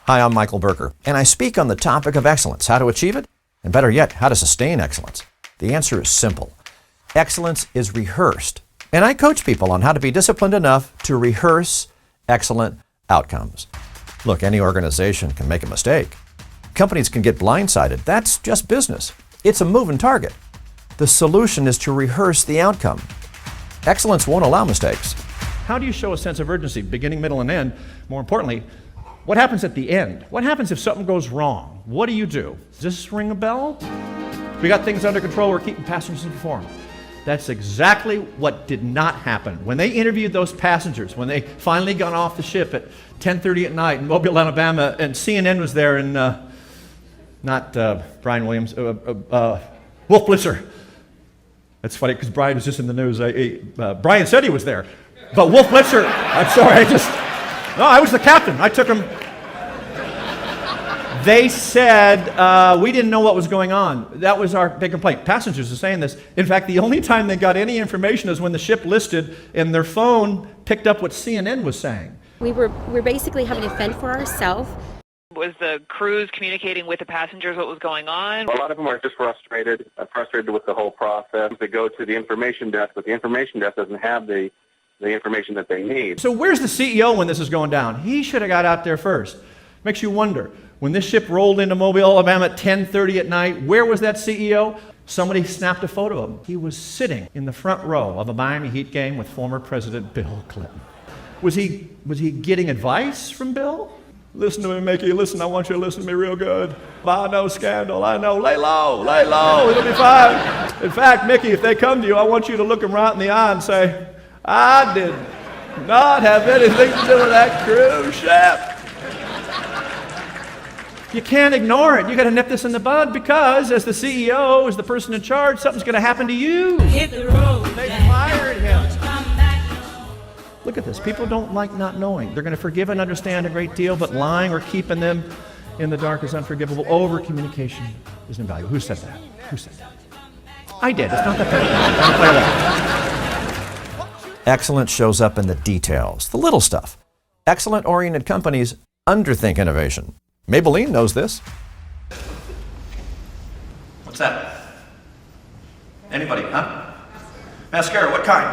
Hi, I'm Michael Berger, and I speak on the topic of excellence, how to achieve it, and better yet, how to sustain excellence. The answer is simple. Excellence is rehearsed, and I coach people on how to be disciplined enough to rehearse excellent outcomes. Look, any organization can make a mistake. Companies can get blindsided. That's just business. It's a moving target. The solution is to rehearse the outcome. Excellence won't allow mistakes. How do you show a sense of urgency, beginning, middle, and end? More importantly, what happens at the end? What happens if something goes wrong? What do you do? Does this ring a bell? We got things under control, we're keeping passengers informed. That's exactly what did not happen. When they interviewed those passengers, when they finally got off the ship at 10:30 at night in Mobile, Alabama, and CNN was there, and not Brian Williams, Wolf Blitzer. That's funny, because Brian was just in the news. Brian said he was there. But Wolf Blitzer, I'm sorry, I was the captain. I took him. They said, we didn't know what was going on. That was our big complaint. Passengers are saying this. In fact, the only time they got any information is when the ship listed and their phone picked up what CNN was saying. We're basically having to fend for ourselves. Was the crews communicating with the passengers what was going on? A lot of them are just frustrated with the whole process. They go to the information desk, but the information desk doesn't have the information that they need. So where's the CEO when this is going down? He should have got out there first. Makes you wonder. When this ship rolled into Mobile, Alabama at 10:30 at night, where was that CEO? Somebody snapped a photo of him. He was sitting in the front row of a Miami Heat game with former President Bill Clinton. Was he getting advice from Bill? Listen to me, Mickey. Listen, I want you to listen to me real good. I know scandal. I know. Lay low. It'll be fine. In fact, Mickey, if they come to you, I want you to look them right in the eye and say, I did not have anything to do with that cruise ship. You can't ignore it. You got to nip this in the bud, because as the CEO, as the person in charge, something's going to happen to you. Hit the road. They fired him. Look at this. People don't like not knowing. They're going to forgive and understand a great deal, but lying or keeping them in the dark is unforgivable. Over-communication is invaluable. Who said that? I did. It's not that bad. Excellence shows up in the details, the little stuff. Excellent-oriented companies underthink innovation. Maybelline knows this. What's that? Anybody, huh? Mascara, what kind?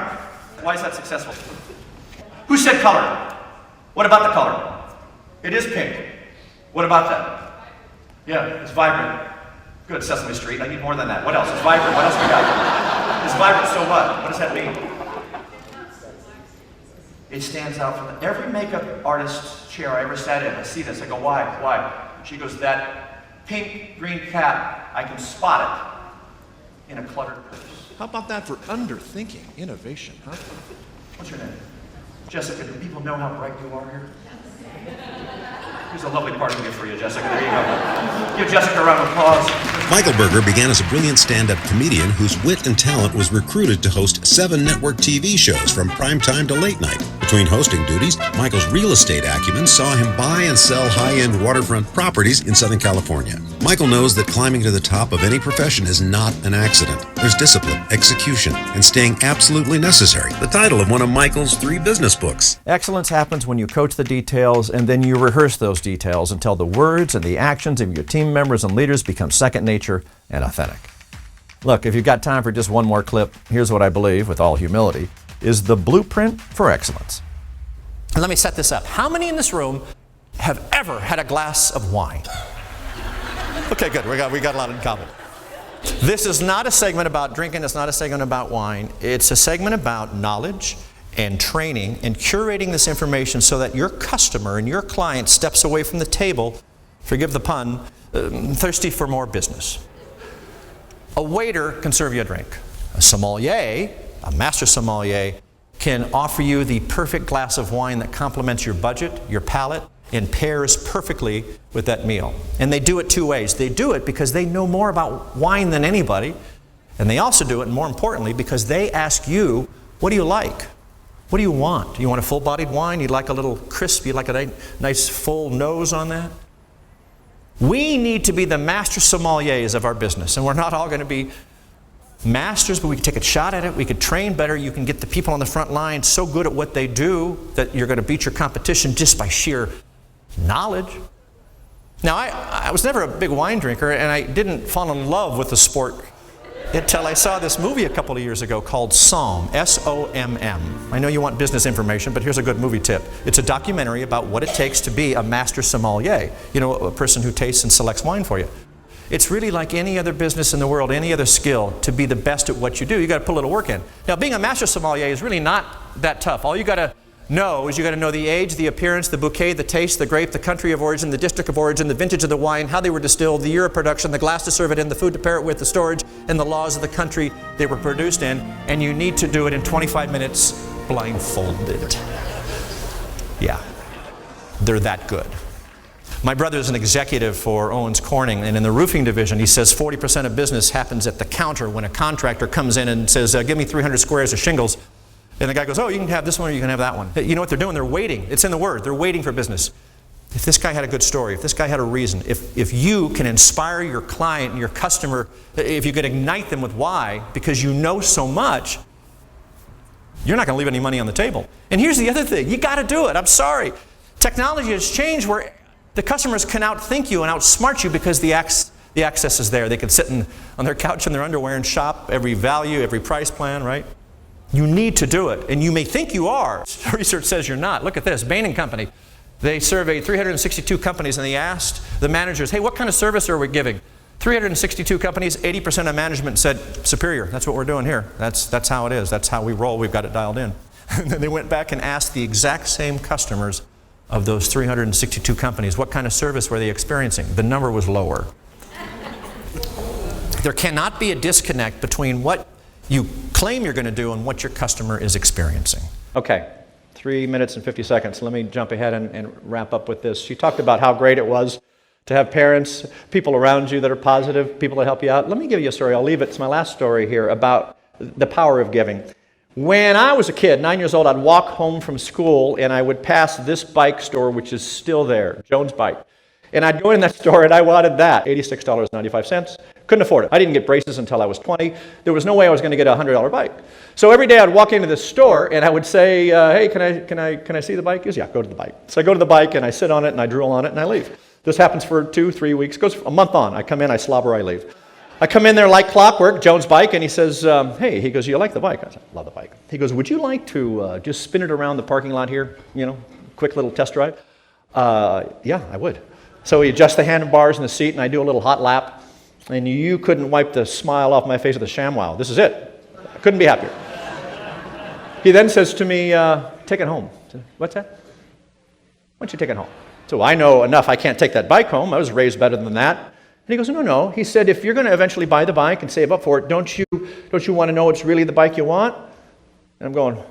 Why is that successful? Who said color? What about the color? It is pink. What about that? Yeah, it's vibrant. Good, Sesame Street. I need more than that. What else? It's vibrant. What else we got? It's vibrant, so what? What does that mean? It stands out from every makeup artist's chair I ever sat in. I see this. I go, why? Why? She goes, that pink green cap, I can spot it in a cluttered purse. How about that for underthinking innovation, huh? What's your name? Jessica. Do people know how bright you are here? Here's a lovely parting gift for you, Jessica. There you go. Give Jessica a round of applause. Michael Berger began as a brilliant stand-up comedian whose wit and talent was recruited to host 7 network TV shows from primetime to late night. Between hosting duties, Michael's real estate acumen saw him buy and sell high-end waterfront properties in Southern California. Michael knows that climbing to the top of any profession is not an accident. There's discipline, execution, and staying absolutely necessary. The title of one of Michael's 3 business books. Excellence happens when you coach the details and then you rehearse those details until the words and the actions of your team members and leaders become second nature and authentic. Look, if you've got time for just one more clip, here's what I believe, with all humility, is the blueprint for excellence. And let me set this up. How many in this room have ever had a glass of wine? Okay, good. We got a lot in common. This is not a segment about drinking. It's not a segment about wine. It's a segment about knowledge and training and curating this information so that your customer and your client steps away from the table, forgive the pun, thirsty for more business. A waiter can serve you a drink. A sommelier, a master sommelier, can offer you the perfect glass of wine that complements your budget, your palate, and pairs perfectly with that meal. And they do it 2 ways. They do it because they know more about wine than anybody, and they also do it, more importantly, because they ask you, what do you like? What do you want? You want a full-bodied wine? You'd like a little crisp? You'd like a nice full nose on that? We need to be the master sommeliers of our business, and we're not all going to be masters, but we can take a shot at it. We could train better. You can get the people on the front line so good at what they do that you're going to beat your competition just by sheer knowledge. Now, I was never a big wine drinker, and I didn't fall in love with the sport until I saw this movie a couple of years ago called SOMM, S-O-M-M. I know you want business information, but here's a good movie tip. It's a documentary about what it takes to be a master sommelier, you know, a person who tastes and selects wine for you. It's really like any other business in the world, any other skill. To be the best at what you do, you got to put a little work in. Now, being a master sommelier is really not that tough. All you got to know is you got to know the age, the appearance, the bouquet, the taste, the grape, the country of origin, the district of origin, the vintage of the wine, how they were distilled, the year of production, the glass to serve it in, the food to pair it with, the storage, and the laws of the country they were produced in. And you need to do it in 25 minutes blindfolded. Yeah, they're that good. My brother is an executive for Owens Corning, and in the roofing division, he says 40% of business happens at the counter when a contractor comes in and says, give me 300 squares of shingles. And the guy goes, oh, you can have this one or you can have that one. You know what they're doing? They're waiting. It's in the word. They're waiting for business. If this guy had a good story, if this guy had a reason, if you can inspire your client and your customer, if you could ignite them with why, because you know so much, you're not going to leave any money on the table. And here's the other thing. You got to do it. I'm sorry. Technology has changed where the customers can outthink you and outsmart you because the access is there. They can sit on their couch in their underwear and shop every value, every price plan, right? You need to do it, and you may think you are. Research says you're not. Look at this, Bain & Company. They surveyed 362 companies, and they asked the managers, hey, what kind of service are we giving? 362 companies, 80% of management said, superior. That's what we're doing here. That's how it is. That's how we roll. We've got it dialed in. And then they went back and asked the exact same customers of those 362 companies, what kind of service were they experiencing? The number was lower. There cannot be a disconnect between what you claim you're going to do and what your customer is experiencing. Okay, 3 minutes and 50 seconds. Let me jump ahead and wrap up with this. You talked about how great it was to have parents, people around you that are positive, people that help you out. Let me give you a story. I'll leave it. It's my last story here about the power of giving. When I was a kid, 9 years old, I'd walk home from school and I would pass this bike store, which is still there, Jones Bike. And I'd go in that store and I wanted that, $86.95. Couldn't afford it. I didn't get braces until I was 20. There was no way I was going to get a $100 bike. So every day I'd walk into this store and I would say, hey, can I see the bike? He goes, yeah, go to the bike. So I go to the bike and I sit on it and I drool on it and I leave. This happens for 2-3 weeks. Goes a month on. I come in, I slobber, I leave. I come in there like clockwork, Jones Bike, and he says, hey, he goes, you like the bike? I said, love the bike. He goes, would you like to just spin it around the parking lot here? You know, quick little test drive? Yeah, I would. So he adjusts the handlebars in the seat, and I do a little hot lap. And you couldn't wipe the smile off my face with a ShamWow. This is it. I couldn't be happier. He then says to me, take it home. I said, what's that? Why don't you take it home? So I know enough I can't take that bike home. I was raised better than that. And he goes, no. He said, if you're going to eventually buy the bike and save up for it, don't you want to know it's really the bike you want? And I'm going,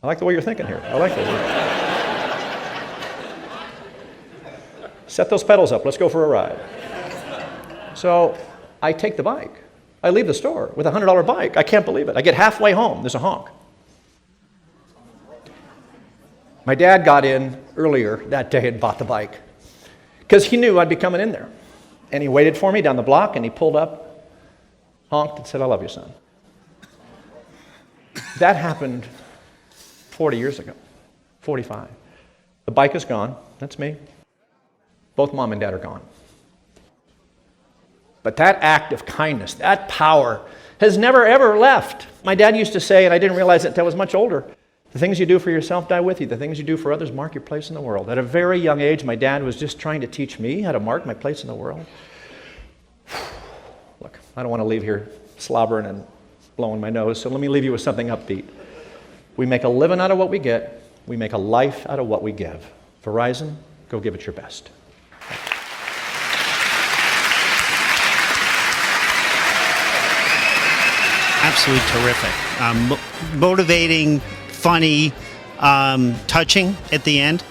I like the way you're thinking here. I like this. Set those pedals up. Let's go for a ride. So I take the bike. I leave the store with a $100 bike. I can't believe it. I get halfway home. There's a honk. My dad got in earlier that day and bought the bike because he knew I'd be coming in there. And he waited for me down the block, and he pulled up, honked, and said, I love you, son. That happened 40 years ago, 45. The bike is gone. That's me. Both mom and dad are gone. But that act of kindness, that power, has never, ever left. My dad used to say, and I didn't realize it until I was much older, the things you do for yourself die with you. The things you do for others mark your place in the world. At a very young age, my dad was just trying to teach me how to mark my place in the world. Look, I don't want to leave here slobbering and blowing my nose, so let me leave you with something upbeat. We make a living out of what we get. We make a life out of what we give. Verizon, go give it your best. Absolutely terrific. Motivating, funny, touching at the end,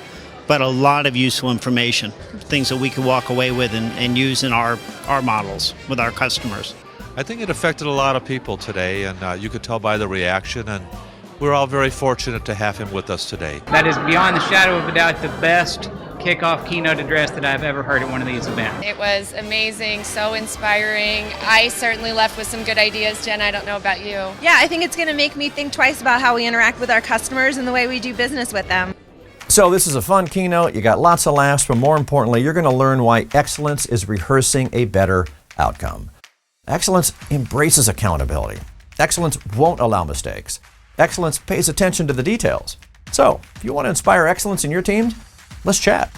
but a lot of useful information, things that we could walk away with and use in our models with our customers. I think it affected a lot of people today, and you could tell by the reaction, and we're all very fortunate to have him with us today. That is beyond the shadow of a doubt the best kickoff keynote address that I've ever heard at one of these events. It was amazing, so inspiring. I certainly left with some good ideas. Jen, I don't know about you. Yeah, I think it's going to make me think twice about how we interact with our customers and the way we do business with them. So this is a fun keynote. You got lots of laughs, but more importantly, you're going to learn why excellence is rehearsing a better outcome. Excellence embraces accountability. Excellence won't allow mistakes. Excellence pays attention to the details. So, if you want to inspire excellence in your teams, let's chat.